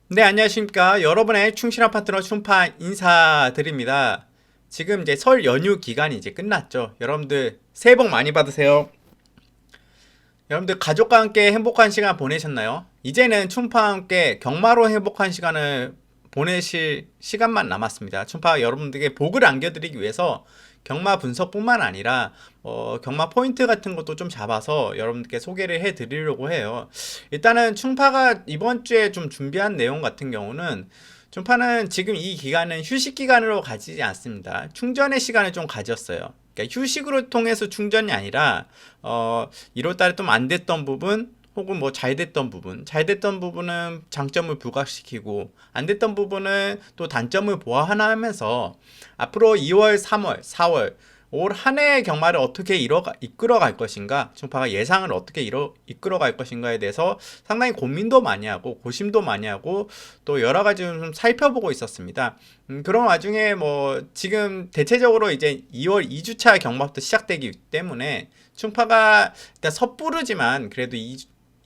네, 안녕하십니까. 여러분의 충실한 파트너 춘파 인사드립니다. 지금 이제 설 연휴 기간이 이제 끝났죠. 여러분들 새해 복 많이 받으세요. 여러분들 가족과 함께 행복한 시간 보내셨나요? 이제는 춘파와 함께 경마로 행복한 시간을 보내실 시간만 남았습니다. 춘파가 여러분들에게 복을 안겨드리기 위해서 경마 분석뿐만 아니라 경마 포인트 같은 것도 좀 잡아서 여러분들께 소개를 해드리려고 해요. 일단은 춘파가 이번 주에 좀 준비한 내용 같은 경우는 춘파는 지금 이 기간은 휴식 기간으로 가지지 않습니다. 충전의 시간을 좀 가졌어요. 그러니까 휴식으로 통해서 충전이 아니라 1월 달에 좀 안 됐던 부분 혹은 뭐 잘 됐던 부분은 장점을 부각시키고 안 됐던 부분은 또 단점을 보완하면서 앞으로 2월, 3월, 4월 올 한 해의 경마를 어떻게 이끌어갈 것인가, 충파가 예상을 어떻게 이끌어갈 것인가에 대해서 상당히 고민도 많이 하고 고심도 많이 하고 또 여러 가지 좀 살펴보고 있었습니다. 그런 와중에 뭐 지금 대체적으로 이제 2월 2주차 경마부터 시작되기 때문에 충파가 일단 섣부르지만 그래도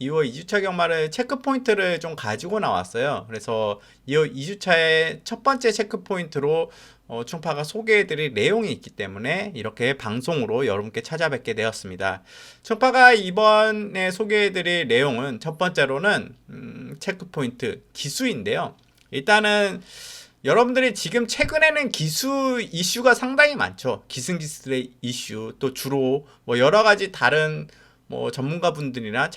2월 2주차 경마를 체크 포인트를 좀 가지고 나왔어요. 그래서 2월 2주차의 첫 번째 체크 포인트로 충파가 소개해드릴 내용이 있기 때문에 이렇게 방송으로 여러분께 찾아뵙게 되었습니다. 충파가 이번에 소개해드릴 내용은 첫 번째로는 체크 포인트 기수인데요. 일단은 여러분들이 지금 최근에는 기수 이슈가 상당히 많죠. 기승기술의 이슈, 또 주로 뭐 여러 가지 다른 뭐 전문가분들이나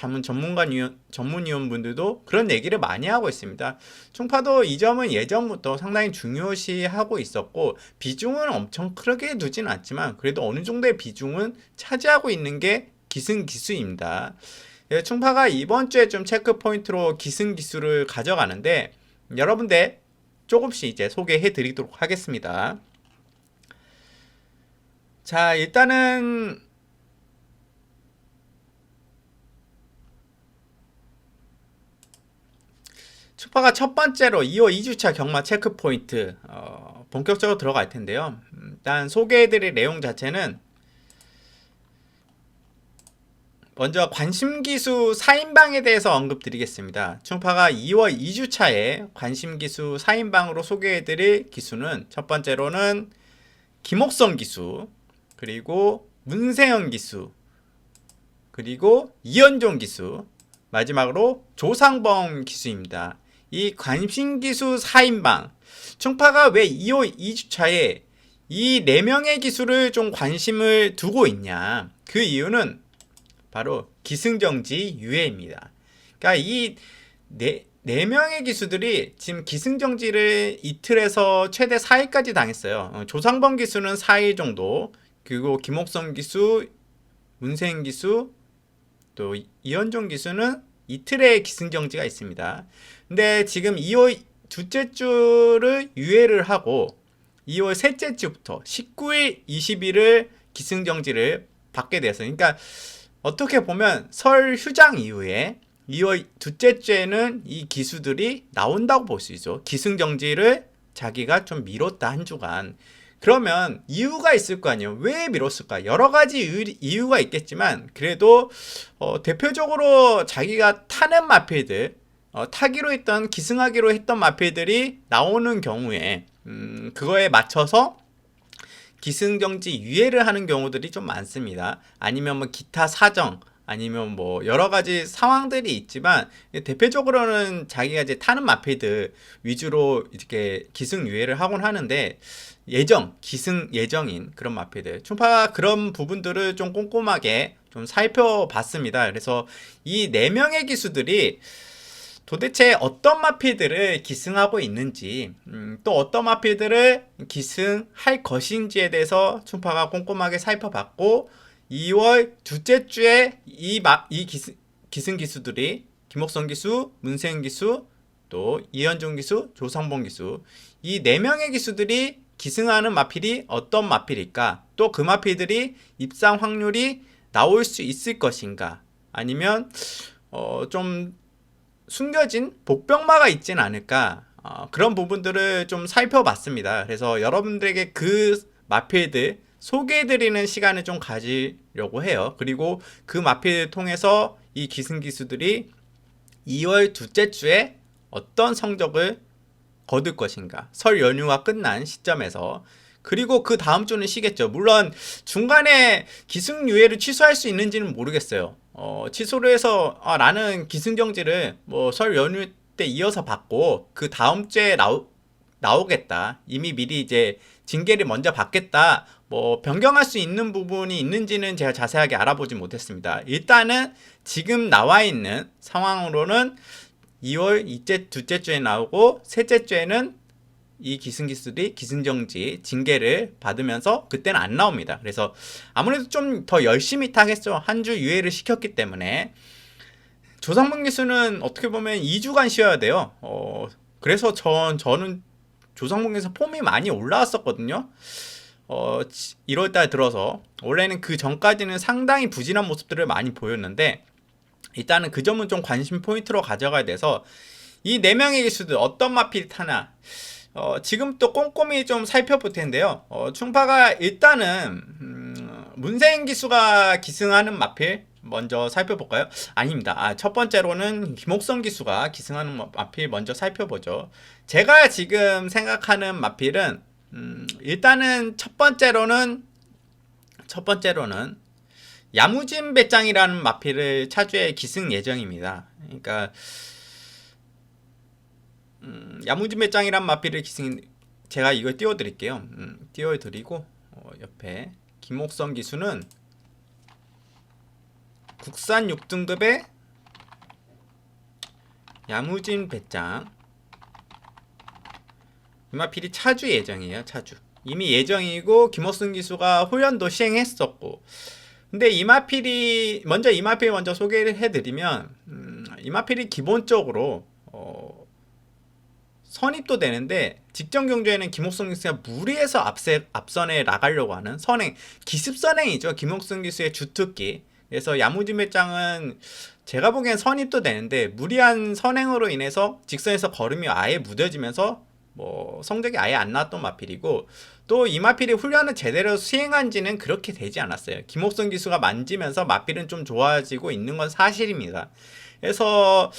전문위원분들도 그런 얘기를 많이 하고 있습니다. 충파도 이 점은 예전부터 상당히 중요시하고 있었고 비중은 엄청 크게 두진 않지만 그래도 어느 정도의 비중은 차지하고 있는 게 기승기수입니다. 충파가 이번 주에 좀 체크 포인트로 기승기수를 가져가는데 여러분들 조금씩 이제 소개해 드리도록 하겠습니다. 자, 일단은 슈퍼가 첫 번째로 2월 2주차 경마 체크 포인트 본격적으로 들어갈 텐데요. 일단 소개해드릴 내용 자체는 먼저 관심기수 4인방에 대해서 언급드리겠습니다. 충파가 2월 2주차에 관심기수 4인방으로 소개해드릴 기수는 첫 번째로는 김옥성 기수, 그리고 문세영 기수, 그리고 이현종 기수, 마지막으로 조상범 기수입니다. 이 관심기수 4인방 충파가 왜 2호 2주차에 이 4명의 기수를 좀 관심을 두고 있냐, 그 이유는 바로 기승정지 유예입니다. 그러니까 이 4명의 기수들이 지금 기승정지를 이틀에서 최대 4일까지 당했어요. 조상범 기수는 4일 정도, 그리고 김옥성 기수, 문세인 기수, 또 이현종 기수는 이틀의 기승정지가 있습니다. 근데 지금 2월 둘째 주를 유예를 하고 2월 셋째 주부터 19일, 20일을 기승정지를 받게 됐어요. 그러니까 어떻게 보면 설 휴장 이후에 2월 둘째 주에는 이 기수들이 나온다고 볼 수 있죠. 기승정지를 자기가 좀 미뤘다, 한 주간. 그러면 이유가 있을 거 아니에요. 왜 미뤘을까? 여러 가지 이유가 있겠지만 그래도 대표적으로 자기가 타는 마필들, 타기로 했던, 기승하기로 했던 마필들이 나오는 경우에 그거에 맞춰서 기승정지 유예를 하는 경우들이 좀 많습니다. 아니면 뭐 기타 사정, 아니면 뭐 여러 가지 상황들이 있지만 대표적으로는 자기가 이제 타는 마필들 위주로 이렇게 기승 유예를 하곤 하는데, 기승 예정인 그런 마필들, 충파가 그런 부분들을 좀 꼼꼼하게 좀 살펴봤습니다. 그래서 이 4명의 기수들이 도대체 어떤 마필들을 기승하고 있는지, 또 어떤 마필들을 기승할 것인지에 대해서 충파가 꼼꼼하게 살펴봤고, 2월 둘째 주에 이 기승 기수들이 김옥성 기수, 문세인 기수, 또 이현종 기수, 조상봉 기수, 이 4명의 기수들이 기승하는 마필이 어떤 마필일까? 또 그 마필들이 입상 확률이 나올 수 있을 것인가? 아니면 좀 숨겨진 복병마가 있진 않을까, 그런 부분들을 좀 살펴봤습니다. 그래서 여러분들에게 그 마필들 소개해드리는 시간을 좀 가지려고 해요. 그리고 그 마필을 통해서 이 기승기수들이 2월 둘째 주에 어떤 성적을 거둘 것인가. 설 연휴가 끝난 시점에서. 그리고 그 다음 주는 쉬겠죠. 물론 중간에 기승유예를 취소할 수 있는지는 모르겠어요. 취소를 해서 나는 기승정지를 뭐 설 연휴 때 이어서 받고 그 다음 주에 나오겠다. 이미 미리 이제 징계를 먼저 받겠다. 뭐 변경할 수 있는 부분이 있는지는 제가 자세하게 알아보지 못했습니다. 일단은 지금 나와 있는 상황으로는 2월 둘째 주에 나오고 셋째 주에는 이 기승기술이 기승정지 징계를 받으면서 그때는 안 나옵니다. 그래서 아무래도 좀 더 열심히 타겠죠. 한 주 유예를 시켰기 때문에. 조상문 기수는 어떻게 보면 2주간 쉬어야 돼요. 그래서 저는 조상문 기수 폼이 많이 올라왔었거든요. 1월달 들어서 원래는 그 전까지는 상당히 부진한 모습들을 많이 보였는데 일단은 그 점은 좀 관심 포인트로 가져가야 돼서 이 4명의 기수들 어떤 마필이 타나 지금 또 꼼꼼히 좀 살펴볼 텐데요. 충파가 일단은 문세인 기수가 기승하는 마필 먼저 살펴볼까요? 아닙니다. 첫 번째로는 김옥성 기수가 기승하는 마필 먼저 살펴보죠. 제가 지금 생각하는 마필은 일단은 첫 번째로는 야무진 배짱이라는 마필을 차주에 기승 예정입니다. 그러니까 야무진 배짱이란 마필을 기승 제가 이걸 띄워드릴게요. 띄워드리고 옆에 김옥성 기수는 국산 6등급의 야무진 배짱 이 마필이 차주 예정이에요. 차주 이미 예정이고 김옥성 기수가 훈련도 시행했었고 근데 이 마필 먼저 소개를 해드리면 이 마필이 기본적으로 선입도 되는데 직전 경주에는 김옥성 기수가 무리해서 앞선에 나가려고 하는 기습선행이죠. 김옥성 기수의 주특기. 그래서 야무진 배짱은 제가 보기엔 선입도 되는데 무리한 선행으로 인해서 직선에서 걸음이 아예 무뎌지면서 뭐 성적이 아예 안 나왔던 마필이고 또 이 마필이 훈련을 제대로 수행한 지는 그렇게 되지 않았어요. 김옥성 기수가 만지면서 마필은 좀 좋아지고 있는 건 사실입니다. 그래서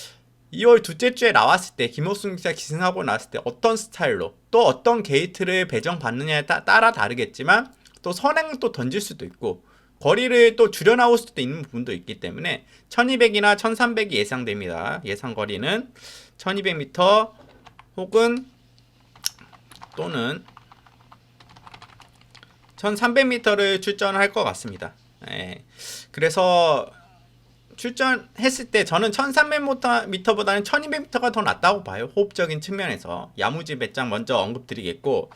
2월 둘째 주에 나왔을 때 김옥승 기수가 기승하고 나왔을 때 어떤 스타일로 또 어떤 게이트를 배정받느냐에 따라 다르겠지만 또 선행을 또 던질 수도 있고 거리를 또 줄여 나올 수도 있는 부분도 있기 때문에 1200이나 1300이 예상됩니다. 예상 거리는 1200m 혹은 또는 1300m를 출전할 것 같습니다. 그래서 출전했을 때 저는 1300m보다는 1200m가 더 낫다고 봐요. 호흡적인 측면에서. 야무진 배짱 먼저 언급드리겠고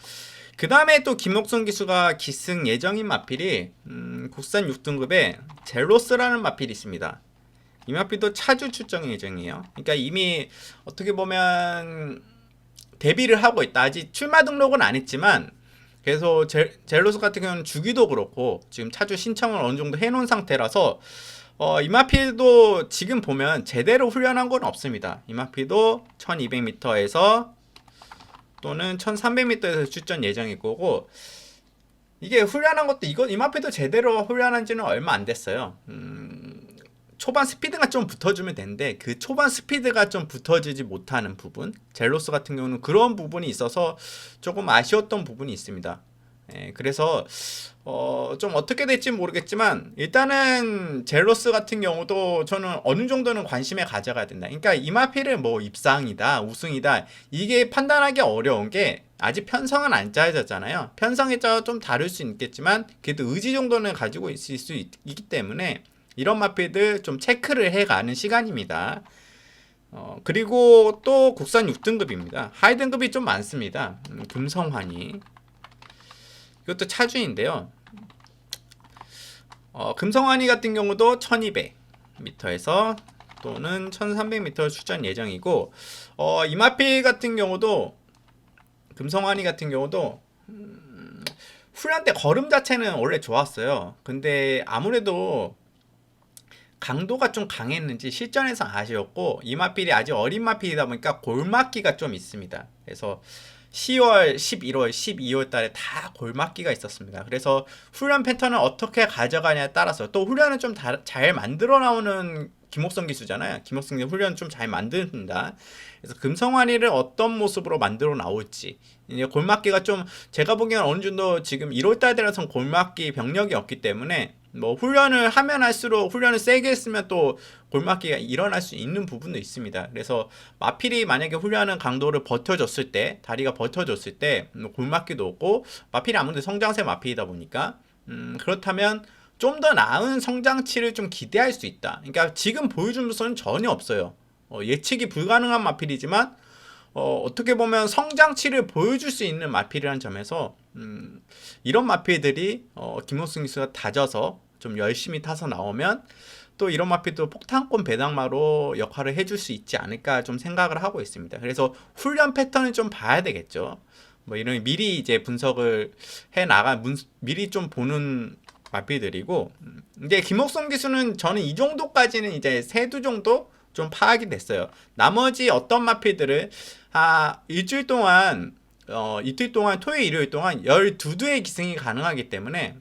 그 다음에 또 김옥성 기수가 기승 예정인 마필이 국산 6등급에 젤로스라는 마필이 있습니다. 이 마필도 차주 출전 예정이에요. 그러니까 이미 어떻게 보면 데뷔를 하고 있다. 아직 출마 등록은 안 했지만 그래서 젤로스 같은 경우는 주기도 그렇고 지금 차주 신청을 어느 정도 해놓은 상태라서 이 마필도 지금 보면 제대로 훈련한 건 없습니다. 이 마필도 1200m에서 또는 1300m에서 출전 예정일 거고 이게 훈련한 것도 이 마필도 제대로 훈련한 지는 얼마 안 됐어요. 초반 스피드가 좀 붙어주면 되는데 그 초반 스피드가 좀 붙어지지 못하는 부분 젤로스 같은 경우는 그런 부분이 있어서 조금 아쉬웠던 부분이 있습니다. 그래서 좀 어떻게 될지 모르겠지만 일단은 젤로스 같은 경우도 저는 어느 정도는 관심에 가져가야 된다. 그러니까 이 마필을 뭐 입상이다 우승이다 이게 판단하기 어려운 게 아직 편성은 안 짜여졌잖아요. 편성에 짜서 좀 다를 수 있겠지만 그래도 의지 정도는 가지고 있을 수 있기 때문에 이런 마필들 좀 체크를 해가는 시간입니다. 그리고 또 국산 6등급입니다. 하이 등급이 좀 많습니다. 금성환이 이것도 차주인데요. 금성환이 같은 경우도 1200m에서 또는 1300m 출전 예정이고 이 마필 같은 경우도 금성환이 같은 경우도 훈련 때 걸음 자체는 원래 좋았어요. 근데 아무래도 강도가 좀 강했는지 실전에서 아쉬웠고 이 마필이 아직 어린 마필이다 보니까 골맞기가 좀 있습니다. 그래서 10월, 11월, 12월 달에 다 골맞기가 있었습니다. 그래서 훈련 패턴을 어떻게 가져가냐에 따라서 또 훈련을 좀 잘 만들어 나오는 김옥성 기수잖아요. 김옥성 기수 훈련 좀 잘 만든다. 그래서 금성환이를 어떤 모습으로 만들어 나올지 이제 골맞기가 좀 제가 보기엔 어느 정도 지금 1월 달 되어서 골맞기 병력이 없기 때문에 뭐 훈련을 하면 할수록 훈련을 세게 했으면 또 골맞기가 일어날 수 있는 부분도 있습니다. 그래서 마필이 만약에 훈련하는 강도를 버텨줬을 때 다리가 버텨줬을 때 골맞기도 없고 마필이 아무래도 성장세 마필이다 보니까 그렇다면 좀 더 나은 성장치를 좀 기대할 수 있다. 그러니까 지금 보여준 모습은 전혀 없어요. 예측이 불가능한 마필이지만 어떻게 보면 성장치를 보여줄 수 있는 마필이라는 점에서 이런 마필들이 김호승 기수가 다져서 좀 열심히 타서 나오면 또 이런 마필도 폭탄권 배당마로 역할을 해줄 수 있지 않을까 좀 생각을 하고 있습니다. 그래서 훈련 패턴을 좀 봐야 되겠죠. 뭐 이런 미리 이제 분석을 해 나가 미리 좀 보는 마필들이고 이제 김옥성 기수는 저는 이 정도까지는 이제 세두 정도 좀 파악이 됐어요. 나머지 어떤 마필들을 일주일 동안 이틀 동안 토요일 일요일 동안 12두의 기승이 가능하기 때문에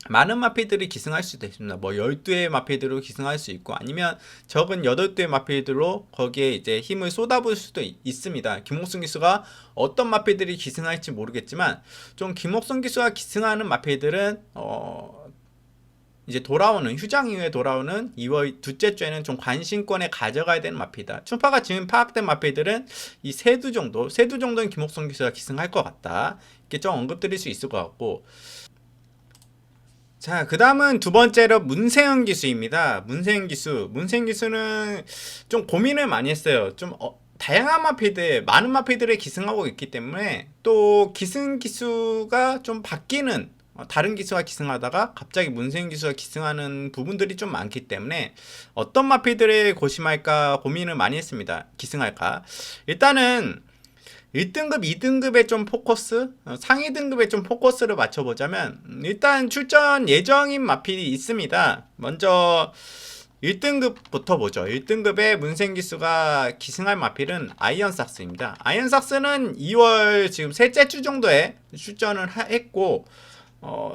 많은 마필들이 기승할 수도 있습니다. 뭐 12의 마필들로 기승할 수 있고 아니면 적은 8의 마필들로 거기에 이제 힘을 쏟아부을 수도 있습니다. 김옥성 기수가 어떤 마필들이 기승할지 모르겠지만 좀 김옥성 기수가 기승하는 마필들은 이제 돌아오는 휴장 이후에 돌아오는 2월 둘째 주에는 좀 관심권에 가져가야 되는 마필이다. 충파가 지금 파악된 마필들은 이 세두 정도는 김옥성 기수가 기승할 것 같다. 이렇게 좀 언급드릴 수 있을 것 같고 자, 그 다음은 두 번째로 문세현 기수입니다. 문세현 기수는 좀 고민을 많이 했어요. 좀 다양한 마필들, 많은 마필들을 기승하고 있기 때문에 또 기승 기수가 좀 바뀌는 다른 기수가 기승하다가 갑자기 문세현 기수가 기승하는 부분들이 좀 많기 때문에 어떤 마필들을 고심할까 고민을 많이 했습니다. 기승할까? 일단은 1등급, 2등급에 좀 포커스, 상위 등급에 좀 포커스를 맞춰보자면 일단 출전 예정인 마필이 있습니다. 먼저 1등급부터 보죠. 1등급에 문생기수가 기승할 마필은 아이언삭스입니다. 아이언삭스는 2월 지금 셋째 주 정도에 출전을 했고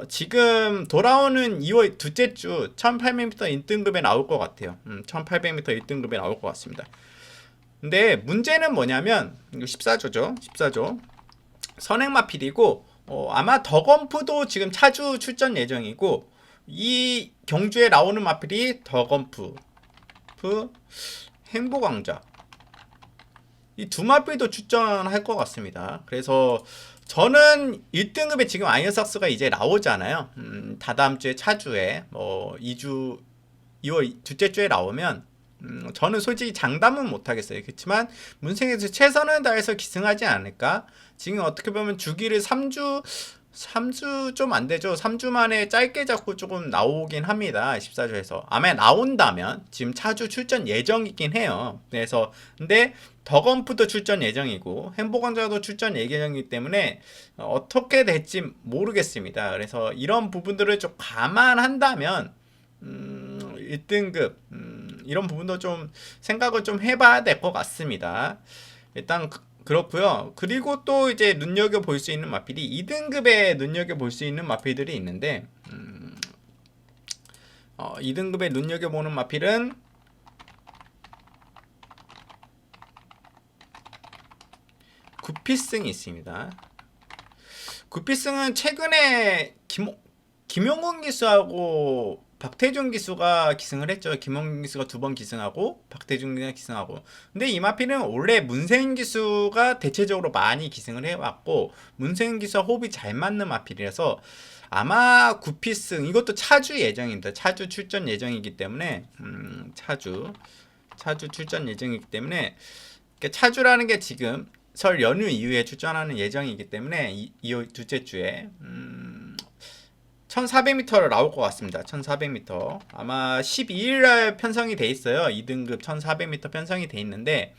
지금 돌아오는 2월 둘째 주 1800m 1등급에 나올 것 같아요. 1800m 1등급에 나올 것 같습니다. 근데 문제는 뭐냐면 이거 14조죠. 14조 선행마필이고 아마 덕엄프도 지금 차주 출전 예정이고 이 경주에 나오는 마필이 덕엄프, 행보광자 이 두 마필도 출전할 것 같습니다. 그래서 저는 1등급에 지금 아이언삭스가 이제 나오잖아요. 다다음 주에 차주에 2월 둘째 주에 나오면 저는 솔직히 장담은 못하겠어요. 그렇지만 문생에서 최선을 다해서 기승하지 않을까. 지금 어떻게 보면 주기를 3주 좀 안되죠. 3주 만에 짧게 잡고 조금 나오긴 합니다. 14조에서 아마 나온다면 지금 차주 출전 예정이긴 해요. 그래서 근데 덕엄프도 출전 예정이고 행복왕자도 출전 예정이기 때문에 어떻게 될지 모르겠습니다. 그래서 이런 부분들을 좀 감안한다면 1등급 이런 부분도 좀 생각을 좀 해봐야 될 것 같습니다. 일단 그렇고요. 그리고 또 이제 눈여겨볼 수 있는 마필이 2등급에 눈여겨볼 수 있는 마필들이 있는데 2등급에 눈여겨보는 마필은 구피승이 있습니다. 구피승은 최근에 김용훈 기수하고 박태준 기수가 기승을 했죠. 김홍 기수가 2번 기승하고 박태준 기수가 기승하고. 근데 이 마필은 원래 문세인 기수가 대체적으로 많이 기승을 해왔고 문세인 기수와 호흡이 잘 맞는 마필이라서 아마 구피승 이것도 차주 예정입니다. 차주 출전 예정이기 때문에 차주 출전 예정이기 때문에 차주라는 게 지금 설 연휴 이후에 출전하는 예정이기 때문에 2월 둘째 주에 1400m를 나올 것 같습니다. 1400m 아마 12일날 편성이 돼 있어요. 2등급 1400m 편성이 돼 있는데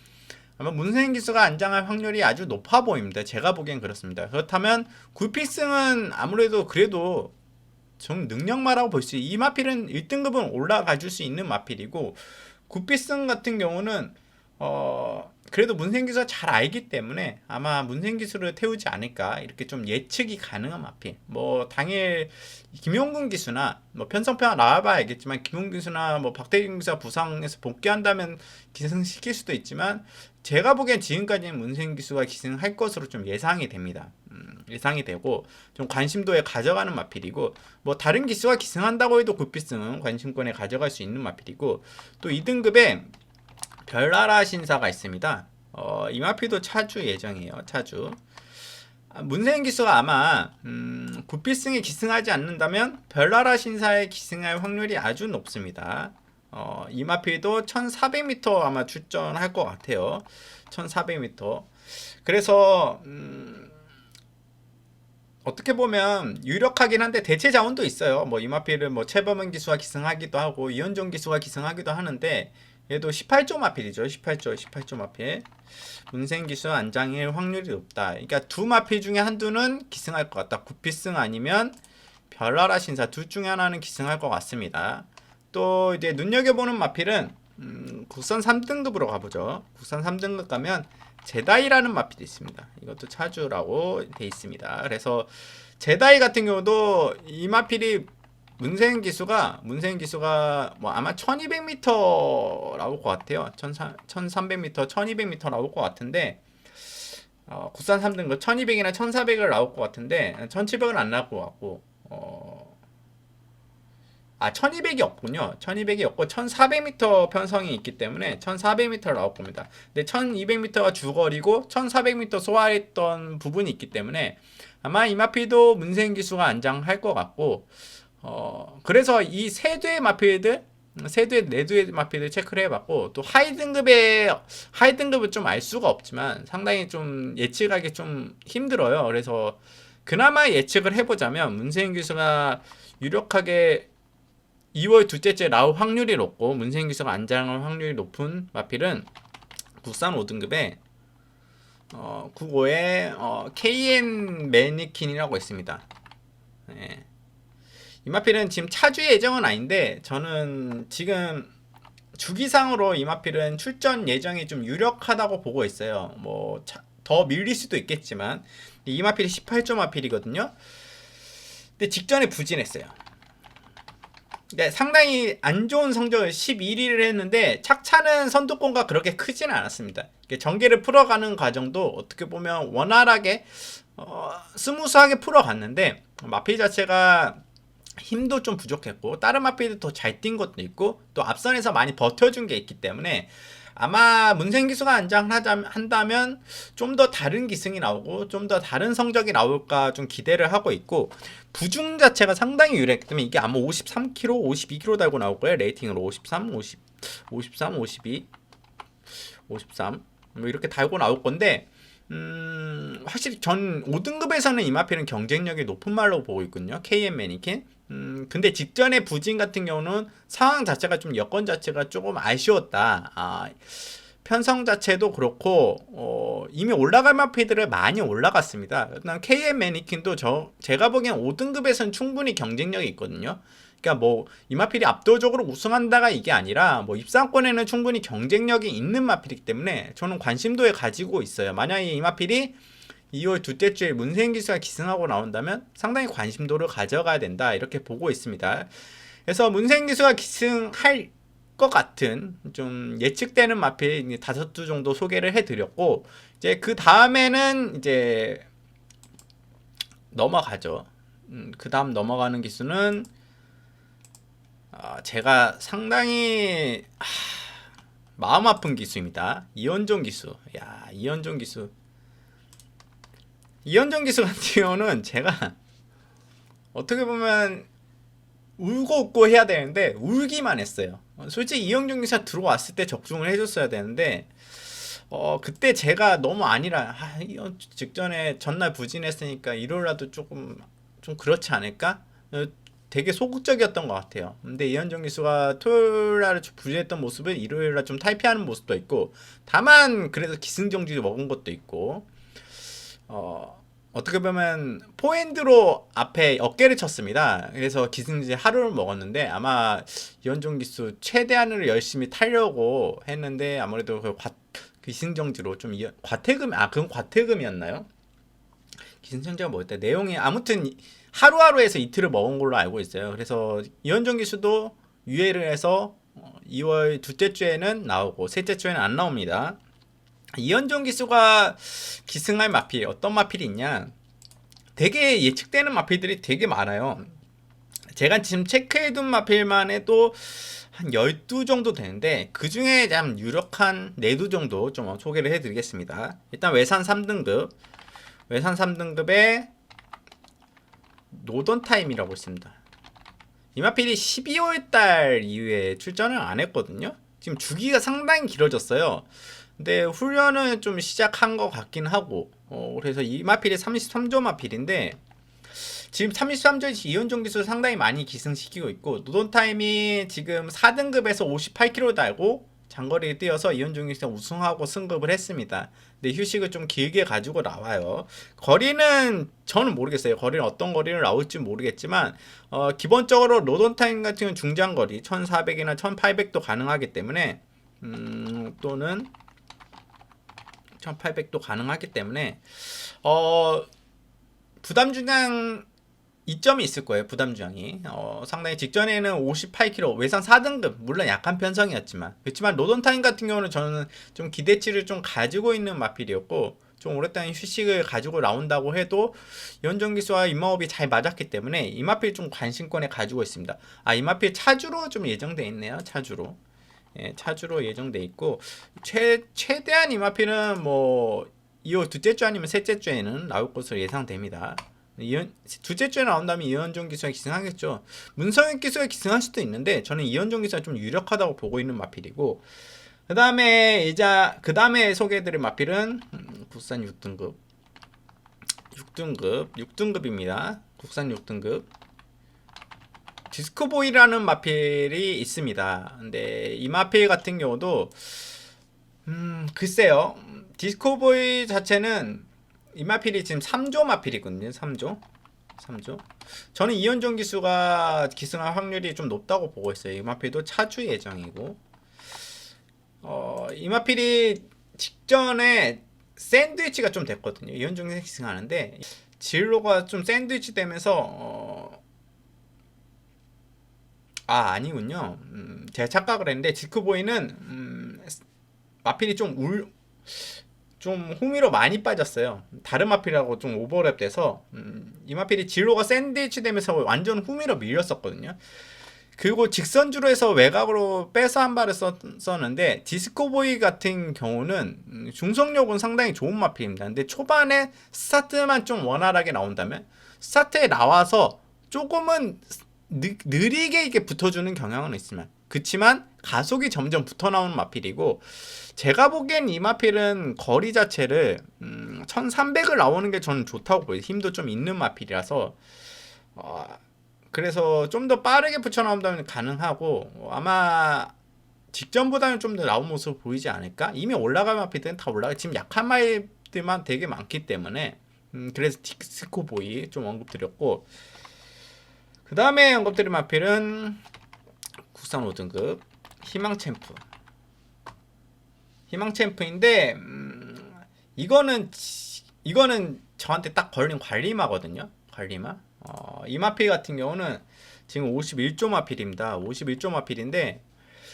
아마 문세인 기수가 안장할 확률이 아주 높아 보입니다. 제가 보기엔 그렇습니다. 그렇다면 구피승은 아무래도 그래도 좀 능력마라고 볼 수 있어요. 이 마필은 1등급은 올라가 줄 수 있는 마필이고 구피승 같은 경우는 그래도 문생기수가 잘 알기 때문에 아마 문생기수를 태우지 않을까 이렇게 좀 예측이 가능한 마필. 뭐 당일 김용근 기수나 뭐 편성평 나와봐야 알겠지만 김용근 기수나 뭐 박태균 기수가 부상에서 복귀한다면 기승시킬 수도 있지만 제가 보기엔 지금까지는 문생기수가 기승할 것으로 좀 예상이 됩니다. 예상이 되고 좀 관심도에 가져가는 마필이고 뭐 다른 기수가 기승한다고 해도 굿피승은 관심권에 가져갈 수 있는 마필이고 또 2등급에 별나라 신사가 있습니다. 이 마필도 차주 예정이에요. 차주. 문세인 기수가 아마 굿필승에 기승하지 않는다면 별나라 신사에 기승할 확률이 아주 높습니다. 이 마필도 1400m 아마 출전할 것 같아요. 1400m. 그래서 어떻게 보면 유력하긴 한데 대체 자원도 있어요. 뭐 이마필은 뭐 최범은 기수가 기승하기도 하고 이현종 기수가 기승하기도 하는데 얘도 18조 마필이죠. 18조 마필. 문생 기수 안장일 확률이 높다. 그러니까 두 마필 중에 한두는 기승할 것 같다. 굿필승 아니면 별나라 신사 둘 중에 하나는 기승할 것 같습니다. 또 이제 눈여겨보는 마필은 국선 3등급으로 가보죠. 국선 3등급 가면 제다이라는 마필이 있습니다. 이것도 차주라고 돼 있습니다. 그래서 제다이 같은 경우도 이 마필이 문세인 기수가 뭐 아마 1200m 나올 것 같아요. 1300m, 1200m 나올 것 같은데 국산 3등급 1200이나 1400을 나올 것 같은데 1700은 안 나올 것 같고 1200이 없군요. 1200이 없고 1400m 편성이 있기 때문에 1400m 나올 겁니다. 근데 1200m가 주거리고 1400m 소화했던 부분이 있기 때문에 아마 이 마필도 문세인 기수가 안장할 것 같고 그래서 이 세 대의 마필들 네 대의 마필들 체크를 해봤고 또 하이 등급은 좀 알 수가 없지만 상당히 좀 예측하기 좀 힘들어요. 그래서 그나마 예측을 해보자면 문세인 기수가 유력하게 2월 둘째 주에 나올 확률이 높고 문세인 기수가 안장할 확률이 높은 마필은 국산 5등급에 95에 KN 매니킨이라고 있습니다. 네. 이 마필은 지금 차주 예정은 아닌데 저는 지금 주기상으로 이 마필은 출전 예정이 좀 유력하다고 보고 있어요. 뭐 더 밀릴 수도 있겠지만 이 마필이 18조 마필이거든요. 근데 직전에 부진했어요. 네, 상당히 안 좋은 성적을 11위를 했는데 착차는 선두권과 그렇게 크지는 않았습니다. 전개를 풀어가는 과정도 어떻게 보면 원활하게 스무스하게 풀어갔는데 마필 자체가 힘도 좀 부족했고 다른 마필도 더 잘 뛴 것도 있고 또 앞선에서 많이 버텨준 게 있기 때문에 아마 문세인 기수가 안장한다면 좀 더 다른 기승이 나오고 좀 더 다른 성적이 나올까 좀 기대를 하고 있고 부중 자체가 상당히 유리했기 때문에 이게 아마 53kg, 52kg 달고 나올 거예요. 레이팅으로 53, 52 뭐 이렇게 달고 나올 건데 확실히 전 5등급에서는 이 마필은 경쟁력이 높은 말로 보고 있거든요. KM 매니킨. 근데 직전에 부진 같은 경우는 상황 자체가 좀 여건 자체가 조금 아쉬웠다. 편성 자체도 그렇고 이미 올라갈 마필들을 많이 올라갔습니다. 그다음 KM 매니킨도 제가 보기엔 5등급에서는 충분히 경쟁력이 있거든요. 그러니까 뭐 이 마필이 압도적으로 우승한다가 이게 아니라 뭐 입상권에는 충분히 경쟁력이 있는 마필이기 때문에 저는 관심도에 가지고 있어요. 만약에 이 마필이 2월 둘째 주에 문세인 기수가 기승하고 나온다면 상당히 관심도를 가져가야 된다 이렇게 보고 있습니다. 그래서 문세인 기수가 기승할 것 같은 좀 예측되는 마필 5두 정도 소개를 해드렸고 이제 그 다음에는 이제 넘어가죠. 그 다음 넘어가는 기수는 제가 상당히 마음 아픈 기수입니다. 이현종 기수. 이현종 기수 같은 경우는 제가 어떻게 보면 울고 웃고 해야 되는데 울기만 했어요. 솔직히 이현종 기수가 들어왔을 때 적중을 해줬어야 되는데 그때 제가 너무 아니라 직전에 전날 부진했으니까 일요일라도 조금 좀 그렇지 않을까? 되게 소극적이었던 것 같아요. 근데 이현종 기수가 토요일날 부진했던 모습을 일요일날 좀 탈피하는 모습도 있고 다만 그래서 기승정지도 먹은 것도 있고 어떻게 보면 포핸드로 앞에 어깨를 쳤습니다. 그래서 기승지 하루를 먹었는데 아마 이현종 기수 최대한으로 열심히 타려고 했는데 아무래도 기승전지로 좀 과태금, 그건 과태금이었나요? 기승전지가 뭐였대? 내용이 아무튼 하루하루에서 이틀을 먹은 걸로 알고 있어요. 그래서 이현종 기수도 유예를 해서 2월 둘째 주에는 나오고 셋째 주에는 안 나옵니다. 이현종 기수가 기승할 마필, 어떤 마필이 있냐? 되게 예측되는 마필들이 되게 많아요. 제가 지금 체크해둔 마필만 해도 한 12 정도 되는데 그 중에 좀 유력한 4두 정도 좀 소개를 해드리겠습니다. 일단 외산 3등급, 외산 3등급에 노던타임이라고 있습니다. 이 마필이 12월달 이후에 출전을 안 했거든요. 지금 주기가 상당히 길어졌어요. 근데 훈련은 좀 시작한 것 같긴 하고, 그래서 이 마필이 33조 마필인데 지금 33조에 이현종 기술 상당히 많이 기승시키고 있고, 노던타임이 지금 4등급에서 58km 달고 장거리에 뛰어서 이현종 기술 우승하고 승급을 했습니다. 근데 휴식을 좀 길게 가지고 나와요. 거리는 저는 모르겠어요. 거리는 어떤 거리를 나올지 모르겠지만 기본적으로 노던타임 같은 경우는 중장거리 1400이나 1800도 가능하기 때문에 또는 1800도 가능하기 때문에 부담중량 이점이 있을 거예요. 부담중량이 상당히 직전에는 58km 외상 4등급 물론 약한 편성이었지만 그렇지만 노던타임 같은 경우는 저는 좀 기대치를 좀 가지고 있는 마필이었고 좀 오랫동안 휴식을 가지고 나온다고 해도 연정기수와 임마업이 잘 맞았기 때문에 이 마필 좀 관심권에 가지고 있습니다. 이 마필 차주로 좀 예정돼 있네요. 차주로. 예, 차주로 예정돼 있고 최대한 이 마필은 뭐 2월 둘째 주 아니면 셋째 주에는 나올 것으로 예상됩니다. 둘째 주에 나온다면 이현종 기수가 기승하겠죠. 문성현 기수가 기승할 수도 있는데 저는 이현종 기수가 좀 유력하다고 보고 있는 마필이고 그 다음에 소개해드릴 마필은 국산 6등급입니다. 국산 6등급 디스코보이라는 마필이 있습니다. 근데 이 마필 같은 경우도 글쎄요. 디스코보이 자체는 이 마필이 지금 3조 마필이거든요. 3조. 저는 이현종 기수가 기승할 확률이 좀 높다고 보고 있어요. 이 마필도 차주 예정이고 이 마필이 직전에 샌드위치가 좀 됐거든요. 이현종이 기승하는데 진로가 좀 샌드위치 되면서 아니군요. 제가 착각을 했는데 디스코보이는 마필이 좀 호미로 많이 빠졌어요. 다른 마필하고 좀 오버랩 돼서 이 마필이 진로가 샌드위치 되면서 완전 후미로 밀렸었거든요. 그리고 직선주로 해서 외곽으로 빼서 한 발을 썼는데 디스코보이 같은 경우는 중속력은 상당히 좋은 마필입니다. 근데 초반에 스타트만 좀 원활하게 나온다면 스타트에 나와서 조금은 느리게 이게 붙어주는 경향은 있지만 그치만 가속이 점점 붙어 나오는 마필이고 제가 보기엔 이 마필은 거리 자체를 1300을 나오는 게 저는 좋다고 보여요. 힘도 좀 있는 마필이라서 그래서 좀 더 빠르게 붙여 나온다면 가능하고 아마 직전보다는 좀 더 나온 모습을 보이지 않을까? 이미 올라갈 마필들은 다 올라가 지금 약한 마필들만 되게 많기 때문에 그래서 디스코보이 좀 언급드렸고 그 다음에 언급드린 마필은 국산 5등급 희망챔프인데 이거는 저한테 딱 걸린 관리마거든요. 관리마. 이 마필 같은 경우는 지금 51조 마필입니다. 51조 마필인데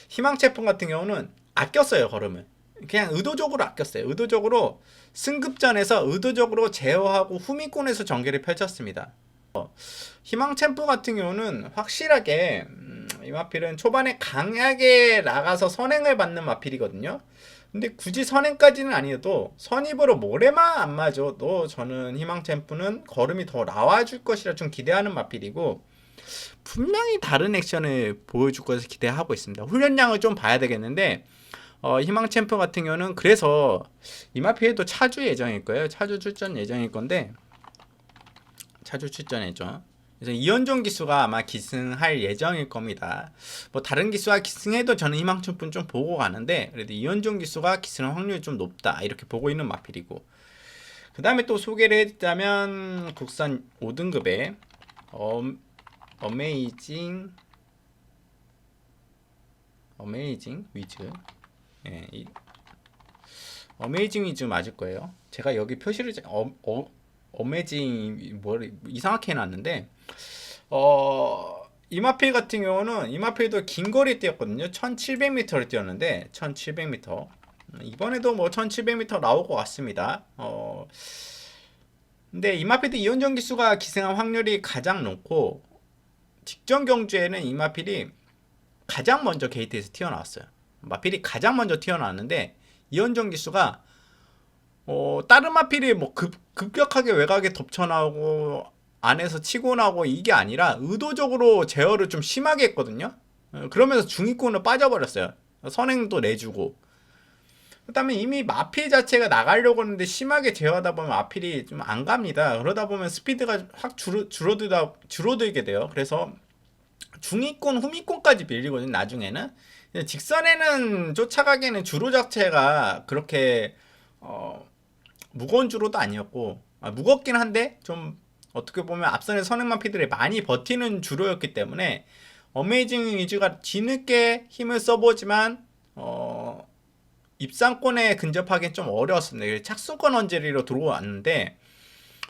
희망챔프 같은 경우는 아꼈어요. 걸음을. 그냥 의도적으로 아꼈어요. 의도적으로 승급전에서 의도적으로 제어하고 후미권에서 전개를 펼쳤습니다. 희망챔프 같은 경우는 확실하게 이 마필은 초반에 강하게 나가서 선행을 받는 마필이거든요. 근데 굳이 선행까지는 아니어도 선입으로 모래만 안 맞아도 저는 희망챔프는 걸음이 더 나와줄 것이라 좀 기대하는 마필이고 분명히 다른 액션을 보여줄 것을 기대하고 있습니다. 훈련량을 좀 봐야 되겠는데 희망챔프 같은 경우는 그래서 이 마필도 차주 예정일 거예요. 차주 출전 예정일 건데 차주 출전이죠. 그래서 이현종 기수가 아마 기승할 예정일 겁니다. 뭐 다른 기수가 기승해도 저는 희망챔프는 좀 보고 가는데 그래도 이현종 기수가 기승할 확률이 좀 높다 이렇게 보고 있는 마필이고 그 다음에 또 소개를 해드리자면 국산 5등급의 어메이징 위즈 어메이징 위즈 맞을 거예요. 제가 여기 표시를 어메이징 뭐 이상하게 해놨는데 이마필 같은 경우는 이마필도 긴 거리 뛰었거든요. 1700m를 뛰었는데 1700m 이번에도 뭐 1700m 나올 것 같습니다. 근데 이마필도 이원정 기수가 기승할 확률이 가장 높고 직전 경주에는 이마필이 가장 먼저 게이트에서 튀어나왔어요. 마필이 가장 먼저 튀어나왔는데 이원정 기수가 다른 마필이 뭐 급격하게 외곽에 덮쳐나오고 안에서 치고 나오고 이게 아니라 의도적으로 제어를 좀 심하게 했거든요. 그러면서 중위권으로 빠져버렸어요. 선행도 내주고. 그다음에 이미 마필 자체가 나가려고 하는데 심하게 제어하다 보면 마필이 좀 안 갑니다. 그러다 보면 스피드가 확 줄어들게 돼요. 그래서 중위권, 후미권까지 밀리거든요. 나중에는 직선에는 쫓아가기에는 주로 자체가 그렇게 무거운 주로도 아니었고 무겁긴 한데 좀 어떻게 보면 앞선의 선행마피들이 많이 버티는 주로였기 때문에 어메이징 위즈가 뒤늦게 힘을 써보지만 입상권에 근접하기엔 좀 어려웠습니다. 착순권 언저리로 들어왔는데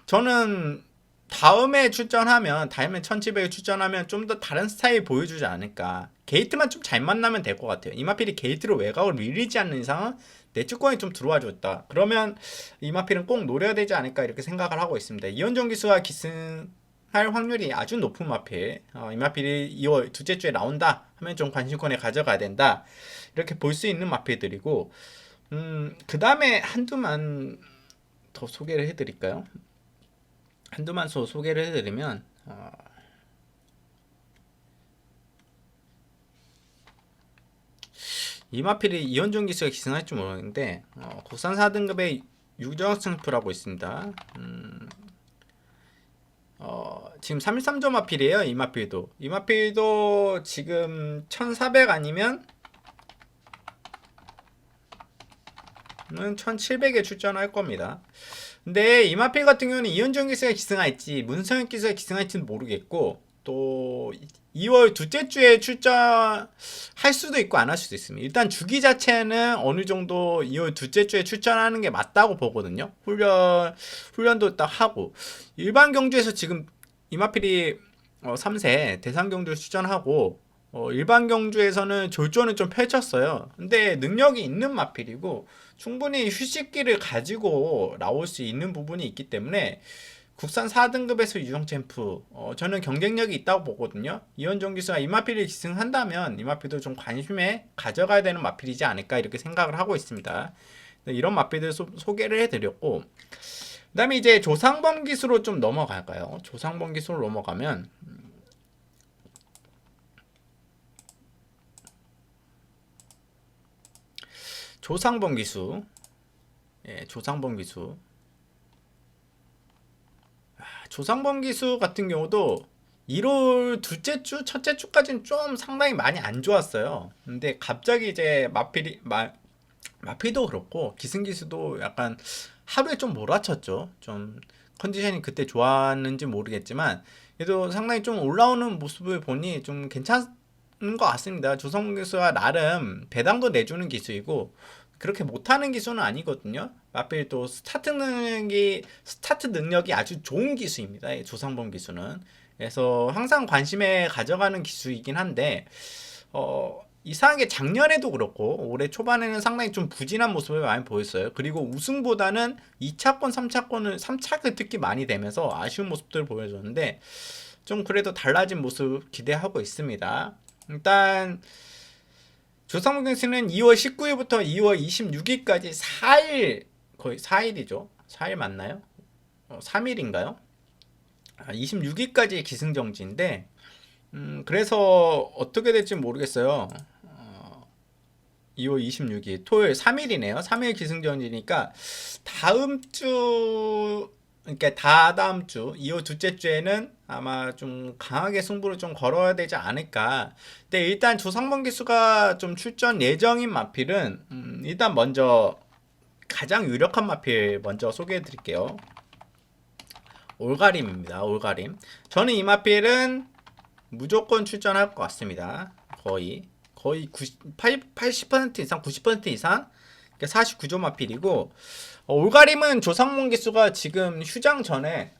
저는 다음에 1700에 출전하면 좀 더 다른 스타일 보여주지 않을까. 게이트만 좀 잘 만나면 될 것 같아요. 이마필이 게이트로 외곽을 밀리지 않는 이상은 내주권이 좀 들어와 줬다. 그러면 이마필은 꼭 노려야 되지 않을까 이렇게 생각을 하고 있습니다. 이현정 기수가 기승할 확률이 아주 높은 마필. 이마필이 2월 둘째 주에 나온다 하면 좀 관심권에 가져가야 된다. 이렇게 볼 수 있는 마필들이고 그 다음에 한두만 더 소개를 해드릴까요? 한두만 소개를 해드리면 이마필이 이현종 기수가 기승할지 모르겠는데 국산 4등급의 유정승프라고 있습니다. 지금 313점 마필이에요. 이마필도 지금 1400 아니면 1700에 출전할 겁니다. 근데 이마필 같은 경우는 이현정 기수가 기승할지 문성혁 기수가 기승할지는 모르겠고 또 2월 둘째 주에 출전할 수도 있고 안 할 수도 있습니다. 일단 주기 자체는 어느 정도 2월 둘째 주에 출전하는 게 맞다고 보거든요. 훈련도 딱 하고 일반 경주에서 지금 이마필이 3세 대상 경주를 출전하고 일반 경주에서는 졸전을 좀 펼쳤어요. 근데 능력이 있는 마필이고 충분히 휴식기를 가지고 나올 수 있는 부분이 있기 때문에 국산 4등급에서 유정 챔프 저는 경쟁력이 있다고 보거든요. 이현정 기수가 이마필을 기승한다면 이마필도 좀 관심에 가져가야 되는 마필이지 않을까 이렇게 생각을 하고 있습니다. 이런 마필들 소개를 해드렸고 그 다음에 이제 조상범 기수로 좀 넘어갈까요? 조상범 기수로 넘어가면 조상범 기수, 조상범 기수. 조상범 기수 같은 경우도 1월 둘째 주, 첫째 주까지는 좀 상당히 많이 안 좋았어요. 근데 갑자기 이제 마필도 그렇고 기승 기수도 약간 하루에 좀 몰아쳤죠. 좀 컨디션이 그때 좋았는지 모르겠지만 그래도 상당히 좀 올라오는 모습을 보니 좀 괜찮은 것 같습니다. 조성범 기수가 나름 배당도 내주는 기수이고 그렇게 못하는 기수는 아니거든요. 마필 또 스타트 능력이 아주 좋은 기수입니다. 조상범 기수는. 그래서 항상 관심에 가져가는 기수이긴 한데 이상하게 작년에도 그렇고 올해 초반에는 상당히 좀 부진한 모습을 많이 보였어요. 그리고 우승보다는 2차권, 3차가 특히 많이 되면서 아쉬운 모습들을 보여줬는데 좀 그래도 달라진 모습 기대하고 있습니다. 일단 조상범 기수는 2월 19일부터 2월 26일까지 4일 거의 4일이죠. 4일 맞나요? 3일인가요? 26일까지 기승정지인데 그래서 어떻게 될지 모르겠어요. 2월 26일 토요일 3일이네요. 3일 기승전이니까 다음 주 그러니까 다다음 주 2월 둘째 주에는 아마 좀 강하게 승부를 좀 걸어야 되지 않을까. 근데 일단 조상범 기수가 좀 출전 예정인 마필은 일단 먼저 가장 유력한 마필 먼저 소개해 드릴게요. 올가림입니다. 올가림. 저는 이 마필은 무조건 출전할 것 같습니다. 거의 80% 이상 90% 이상 49조 마필이고 올가림은 조상몽 기수가 지금 휴장 전에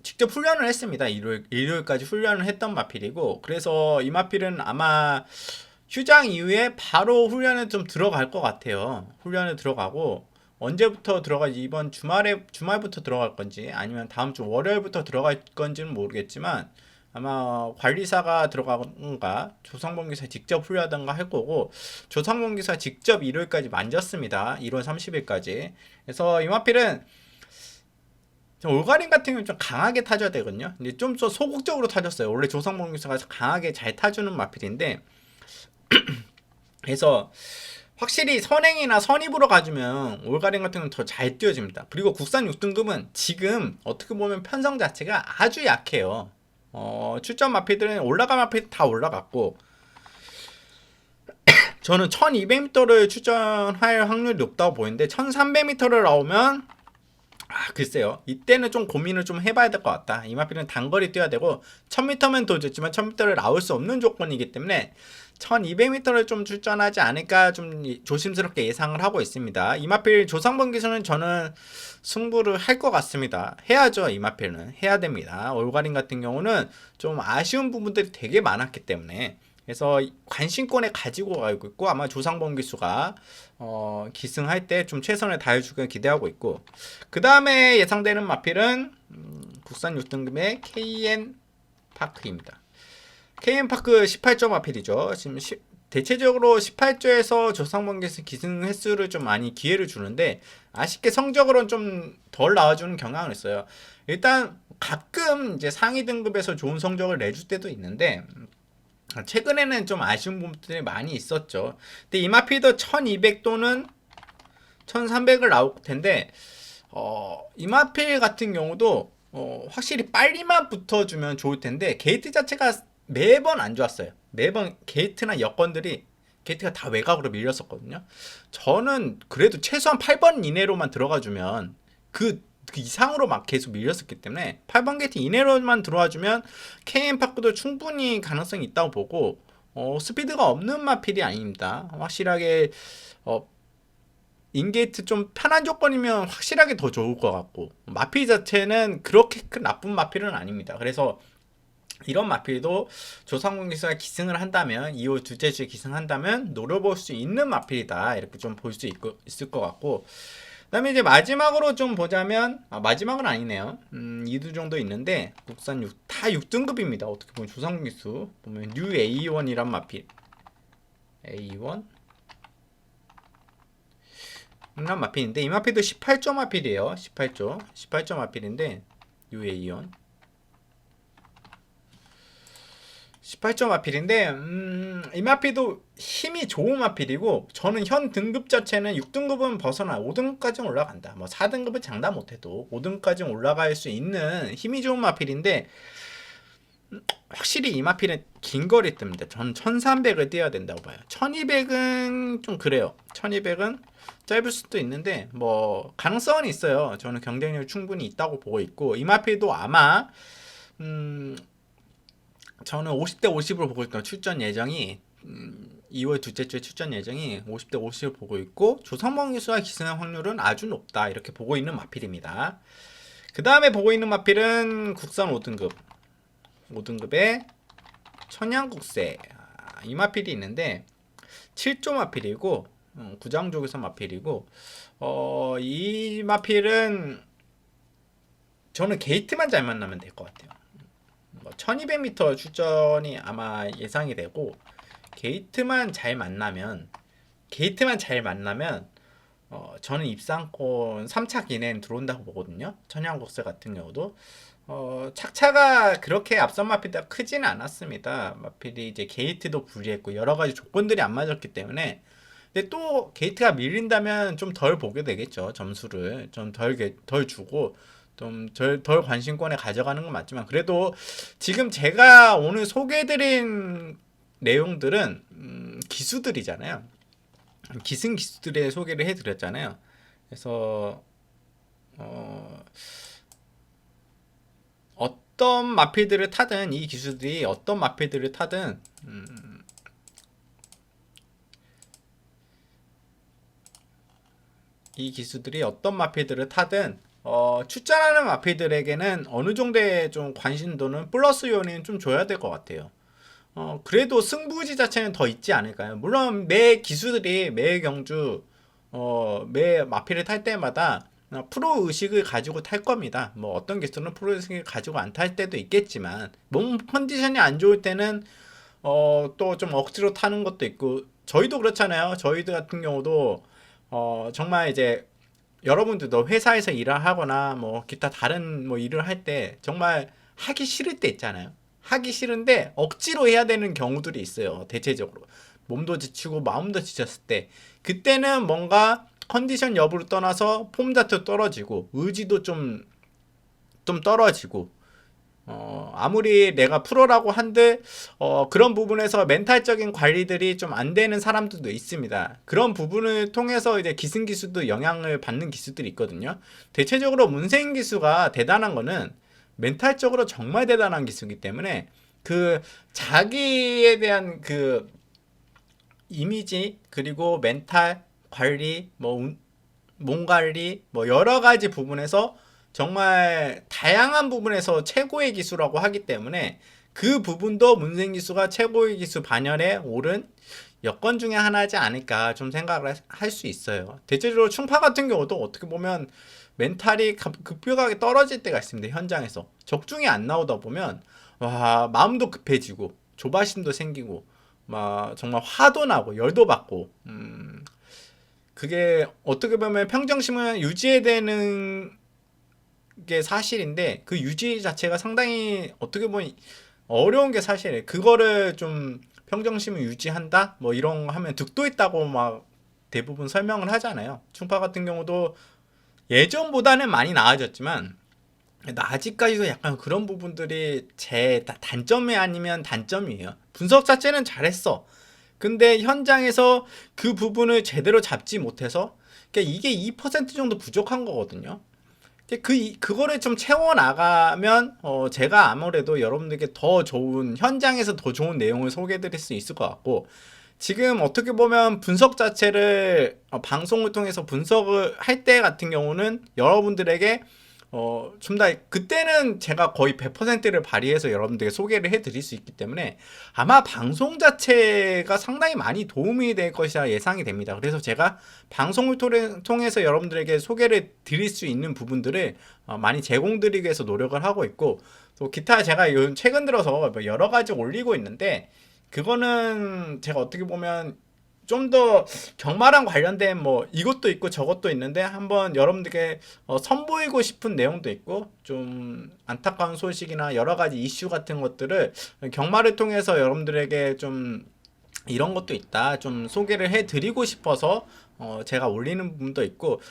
직접 훈련을 했습니다. 일요일까지 훈련을 했던 마필이고, 그래서 이 마필은 아마 휴장 이후에 바로 훈련에 좀 들어갈 것 같아요. 훈련에 들어가고 언제부터 들어갈지, 이번 주말부터 들어갈 건지 아니면 다음 주 월요일부터 들어갈 건지는 모르겠지만 아마 관리사가 들어가던가 조상범 기사 직접 훈련하던가 할 거고, 조상범 기사 직접 일요일까지 만졌습니다. 1월 30일까지. 그래서 이 마필은 올가림 같은 경우는 좀 강하게 타줘야 되거든요. 근데 좀 더 소극적으로 타줬어요. 원래 조상범 기사가 강하게 잘 타주는 마필인데, 그래서 확실히 선행이나 선입으로 가주면 올가림 같은 경우는 더 잘 뛰어집니다. 그리고 국산 6등급은 지금 어떻게 보면 편성 자체가 아주 약해요. 출전 마필들은 올라간 마필 다 올라갔고, 저는 1200m를 출전할 확률이 높다고 보이는데 1300m를 나오면 글쎄요. 이때는 좀 고민을 좀 해봐야 될 것 같다. 이 마필은 단거리 뛰어야 되고 1000m면 더 좋지만 1000m를 나올 수 없는 조건이기 때문에 1200m를 좀 출전하지 않을까 좀 조심스럽게 예상을 하고 있습니다. 이 마필 조상범 기수는 저는 승부를 할 것 같습니다. 해야죠. 이 마필은 해야 됩니다. 올가림 같은 경우는 좀 아쉬운 부분들이 되게 많았기 때문에, 그래서 관심권에 가지고 가고 있고, 아마 조상범 기수가 기승할 때 좀 최선을 다해주길 기대하고 있고, 그 다음에 예상되는 마필은 국산 6등급의 KN 파크입니다. KN 파크 18조 마필이죠. 지금 대체적으로 18조에서 조상범 기수 기승 횟수를 좀 많이 기회를 주는데 아쉽게 성적으로는 좀 덜 나와주는 경향을 있어요. 일단 가끔 이제 상위 등급에서 좋은 성적을 내줄 때도 있는데 최근에는 좀 아쉬운 부분들이 많이 있었죠. 근데 이 마필도 1200 또는 1300을 나올 텐데 이 마필 같은 경우도 확실히 빨리만 붙어주면 좋을 텐데 게이트 자체가 매번 안 좋았어요. 매번 게이트나 여건들이 게이트가 다 외곽으로 밀렸었거든요. 저는 그래도 최소한 8번 이내로만 들어가주면 그 이상으로 막 계속 밀렸었기 때문에 8번 게이트 이내로만 들어와주면 KM파크도 충분히 가능성이 있다고 보고, 스피드가 없는 마필이 아닙니다. 확실하게 인게이트 좀 편한 조건이면 확실하게 더 좋을 것 같고, 마필 자체는 그렇게 큰 나쁜 마필은 아닙니다. 그래서 이런 마필도 조상공 기수가 기승을 한다면, 2월 둘째 주에 기승한다면 노려볼 수 있는 마필이다, 이렇게 좀 볼 수 있을 것 같고, 그 다음에 이제 마지막으로 좀 보자면, 마지막은 아니네요. 2두 정도 있는데 국산 다 6등급입니다. 어떻게 보면 조상공 기수 보면 뉴 A1이란 마필, A1 이란 마필인데, 이 마필도 18조 마필이에요. 18조 마필인데 뉴 A1 18점 마필인데, 이 마필도 힘이 좋은 마필이고, 저는 현 등급 자체는 6등급은 벗어나 5등급까지는 올라간다. 뭐 4등급은 장담 못해도 5등급까지는 올라갈 수 있는 힘이 좋은 마필인데, 확실히 이 마필은 긴 거리 뜹니다. 전 1300을 뛰어야 된다고 봐요. 1200은 좀 그래요. 1200은 짧을 수도 있는데 뭐 가능성은 있어요. 저는 경쟁력이 충분히 있다고 보고 있고, 이 마필도 아마 저는 50대 50으로 보고 있고, 출전 예정이 2월 둘째 주에 출전 예정이 50대 50을 보고 있고, 조상범 기수와 기승할 확률은 아주 높다, 이렇게 보고 있는 마필입니다. 그 다음에 보고 있는 마필은 국산 5등급의 천양국세, 이 마필이 있는데 7조 마필이고, 구장족에서 마필이고, 이 마필은 저는 게이트만 잘 만나면 될 것 같아요. 1200m 출전이 아마 예상이 되고, 게이트만 잘 만나면 저는 입상권 3차 이내는 들어온다고 보거든요. 천양국세 같은 경우도 착차가 그렇게 앞선 마필보다 크지는 않았습니다. 마필이 이제 게이트도 불리했고 여러 가지 조건들이 안 맞았기 때문에. 근데 또 게이트가 밀린다면 좀 덜 보게 되겠죠. 점수를 좀 덜 주고 좀 덜 관심권에 가져가는 건 맞지만, 그래도 지금 제가 오늘 소개해드린 내용들은 기수들이잖아요. 기승 기수들의 소개를 해드렸잖아요. 그래서 어떤 마필들을 타든, 이 기수들이 어떤 마필들을 타든 이 기수들이 어떤 마필들을 타든 출전하는 마필들에게는 어느 정도의 좀 관심도는 플러스 요인은 좀 줘야 될 것 같아요. 그래도 승부지 자체는 더 있지 않을까요? 물론 매 기수들이 매 경주 매 마필을 탈 때마다 프로 의식을 가지고 탈 겁니다. 뭐 어떤 기수는 프로 의식을 가지고 안 탈 때도 있겠지만 몸 컨디션이 안 좋을 때는 또 좀 억지로 타는 것도 있고 저희도 그렇잖아요. 저희들 같은 경우도 정말 이제 여러분들도 회사에서 일을 하거나 뭐 기타 다른 뭐 일을 할 때 정말 하기 싫을 때 있잖아요. 하기 싫은데 억지로 해야 되는 경우들이 있어요. 대체적으로 몸도 지치고 마음도 지쳤을 때 그때는 뭔가 컨디션 여부를 떠나서 폼 자체도 떨어지고 의지도 좀 떨어지고 아무리 내가 프로라고 한들 그런 부분에서 멘탈적인 관리들이 좀 안 되는 사람들도 있습니다. 그런 부분을 통해서 이제 기승 기수도 영향을 받는 기수들이 있거든요. 대체적으로 문세인 기수가 대단한 거는 멘탈적으로 정말 대단한 기수이기 때문에 그 자기에 대한 그 이미지 그리고 멘탈 관리 몸 관리 뭐 여러 가지 부분에서 정말 다양한 부분에서 최고의 기수라고 하기 때문에 그 부분도 문세인 기수가 최고의 기수 반열에 오른 여건 중에 하나지 않을까 좀 생각을 할 수 있어요. 대체적으로 충파 같은 경우도 어떻게 보면 멘탈이 급격하게 떨어질 때가 있습니다. 현장에서 적중이 안 나오다 보면 와 마음도 급해지고 조바심도 생기고 막 정말 화도 나고 열도 받고 그게 어떻게 보면 평정심을 유지해야 되는 게 사실인데 그 유지 자체가 상당히 어떻게 보면 어려운 게 사실이에요. 그거를 좀 평정심을 유지한다? 뭐 이런 거 하면 득도 있다고 막 대부분 설명을 하잖아요. 충파 같은 경우도 예전보다는 많이 나아졌지만 아직까지도 약간 그런 부분들이 제 단점이 아니면 단점이에요. 분석 자체는 잘했어. 근데 현장에서 그 부분을 제대로 잡지 못해서 그러니까 이게 2% 정도 부족한 거거든요. 그거를 좀 채워 나가면 제가 아무래도 여러분들께 더 좋은 현장에서 더 좋은 내용을 소개해 드릴 수 있을 것 같고 지금 어떻게 보면 분석 자체를 방송을 통해서 분석을 할 때 같은 경우는 여러분들에게 좀 더 그때는 제가 거의 100%를 발휘해서 여러분들에게 소개를 해드릴 수 있기 때문에 아마 방송 자체가 상당히 많이 도움이 될 것이라 예상이 됩니다. 그래서 제가 방송을 통해서 여러분들에게 소개를 드릴 수 있는 부분들을 많이 제공드리기 위해서 노력을 하고 있고 또 기타 제가 요즘 최근 들어서 여러 가지 올리고 있는데 그거는 제가 어떻게 보면 좀 더 경마랑 관련된 뭐 이것도 있고 저것도 있는데 한번 여러분들께 선보이고 싶은 내용도 있고 좀 안타까운 소식이나 여러 가지 이슈 같은 것들을 경마를 통해서 여러분들에게 좀 이런 것도 있다 좀 소개를 해드리고 싶어서 제가 올리는 부분도 있고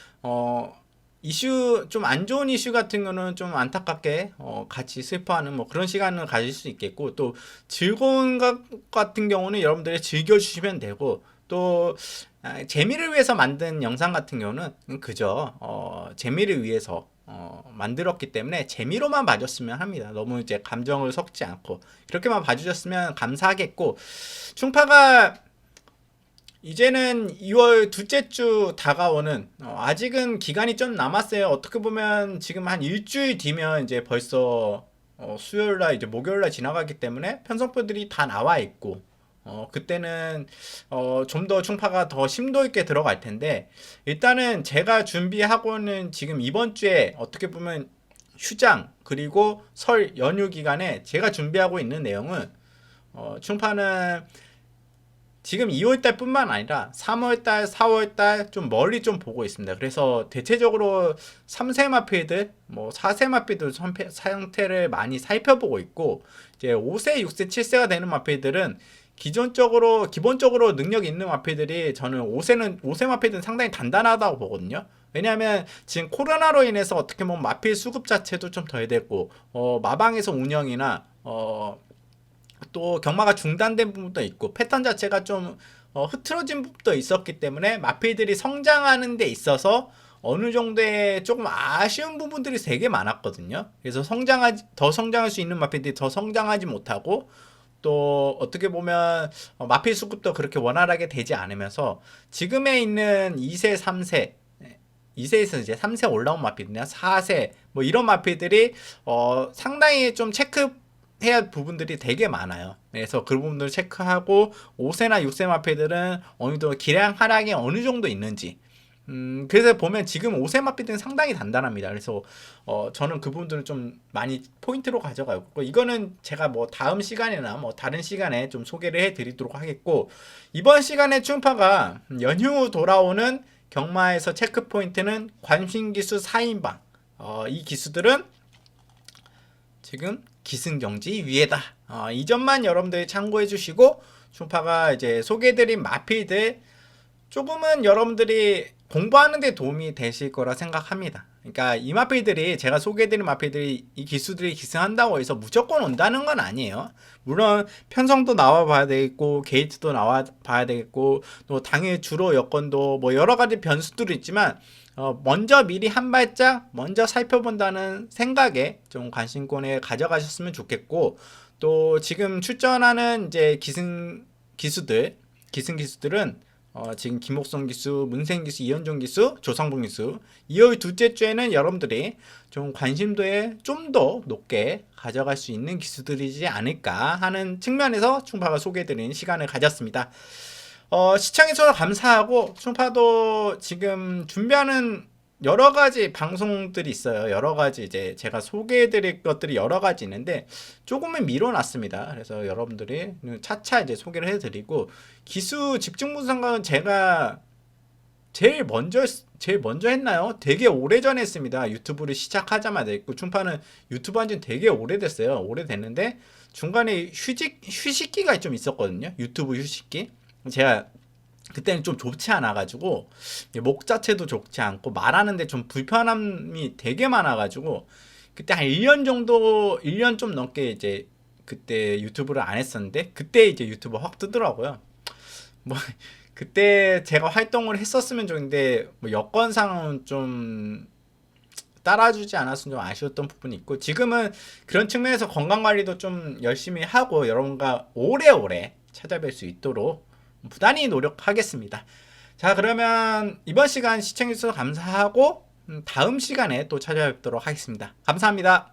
이슈 좀 안 좋은 이슈 같은 거는 좀 안타깝게 같이 슬퍼하는 뭐 그런 시간을 가질 수 있겠고 또 즐거운 것 같은 경우는 여러분들이 즐겨주시면 되고 또 재미를 위해서 만든 영상 같은 경우는 그저 재미를 위해서 만들었기 때문에 재미로만 봐줬으면 합니다. 너무 이제 감정을 섞지 않고 이렇게만 봐주셨으면 감사하겠고 충파가 이제는 2월 둘째 주 다가오는 아직은 기간이 좀 남았어요. 어떻게 보면 지금 한 일주일 뒤면 이제 벌써 수요일날 이제 목요일날 지나가기 때문에 편성표들이 다 나와 있고 그때는 좀 더 충파가 더 심도 있게 들어갈 텐데 일단은 제가 준비하고는 지금 이번 주에 어떻게 보면 휴장 그리고 설 연휴 기간에 제가 준비하고 있는 내용은 충파는 지금 2월달 뿐만 아니라 3월달, 4월달 좀 멀리 좀 보고 있습니다. 그래서 대체적으로 3세 마필들, 뭐 4세 마필들 상태를 많이 살펴보고 있고 이제 5세, 6세, 7세가 되는 마필들은 기본적으로 능력 있는 마필들이 저는 5세 마필들은 상당히 단단하다고 보거든요. 왜냐하면 지금 코로나로 인해서 어떻게 보면 마필 수급 자체도 좀 덜 됐고 마방에서 운영이나 또 경마가 중단된 부분도 있고 패턴 자체가 좀 흐트러진 부분도 있었기 때문에 마필들이 성장하는 데 있어서 어느 정도의 조금 아쉬운 부분들이 되게 많았거든요. 그래서 더 성장할 수 있는 마필들이 더 성장하지 못하고 또 어떻게 보면 마필 수급도 그렇게 원활하게 되지 않으면서 지금에 있는 2세, 3세 2세에서 이제 3세 올라온 마필이나 4세 뭐 이런 마필들이 상당히 좀 체크해야 할 부분들이 되게 많아요. 그래서 그 부분들을 체크하고 5세나 6세 마필들은 어느 정도 기량 하락이 어느 정도 있는지 그래서 보면 지금 5세 마필들은 상당히 단단합니다. 그래서 저는 그 부분들을 좀 많이 포인트로 가져가고 이거는 제가 뭐 다음 시간이나 뭐 다른 시간에 좀 소개를 해드리도록 하겠고 이번 시간에 충파가 연휴 돌아오는 경마에서 체크 포인트는 관심기수 4인방 이 기수들은 지금 기승경지 위에다 이 점만 여러분들이 참고해 주시고 충파가 이제 소개해드린 마필들 조금은 여러분들이 공부하는 데 도움이 되실 거라 생각합니다. 그러니까 이 마필들이 제가 소개해드린 마필들이 이 기수들이 기승한다고 해서 무조건 온다는 건 아니에요. 물론 편성도 나와 봐야 되겠고 게이트도 나와 봐야 되겠고 또 당일 주로 여건도 뭐 여러 가지 변수들이 있지만 먼저 미리 한 발짝 먼저 살펴본다는 생각에 좀 관심권에 가져가셨으면 좋겠고 또 지금 출전하는 이제 기수들은 지금 김옥성 기수, 문생 기수, 이현종 기수, 조상봉 기수 2월 둘째 주에는 여러분들이 좀 관심도에 좀 더 높게 가져갈 수 있는 기수들이지 않을까 하는 측면에서 충파가 소개해드리는 시간을 가졌습니다. 시청해주셔서 감사하고 충파도 지금 준비하는 여러 가지 방송들이 있어요. 여러 가지 이제 제가 소개해드릴 것들이 여러 가지 있는데 조금은 미뤄놨습니다. 그래서 여러분들이 차차 이제 소개를 해드리고 기수 집중분석은 제가 제일 먼저 했나요? 되게 오래전에 했습니다. 유튜브를 시작하자마자 했고 충파는 유튜브 한지 되게 오래됐어요. 오래됐는데 중간에 휴식기가 좀 있었거든요. 유튜브 휴식기. 제가 그때는 좀 좋지 않아 가지고 목 자체도 좋지 않고 말하는데 좀 불편함이 되게 많아 가지고 그때 한 1년 정도 1년 좀 넘게 이제 그때 유튜브를 안 했었는데 그때 이제 유튜브 확 뜨더라고요. 뭐 그때 제가 활동을 했었으면 좋은데 뭐 여건상은 좀 따라주지 않았으면 좀 아쉬웠던 부분이 있고 지금은 그런 측면에서 건강관리도 좀 열심히 하고 여러분과 오래오래 찾아뵐 수 있도록 부단히 노력하겠습니다. 자 그러면 이번 시간 시청해주셔서 감사하고 다음 시간에 또 찾아뵙도록 하겠습니다. 감사합니다.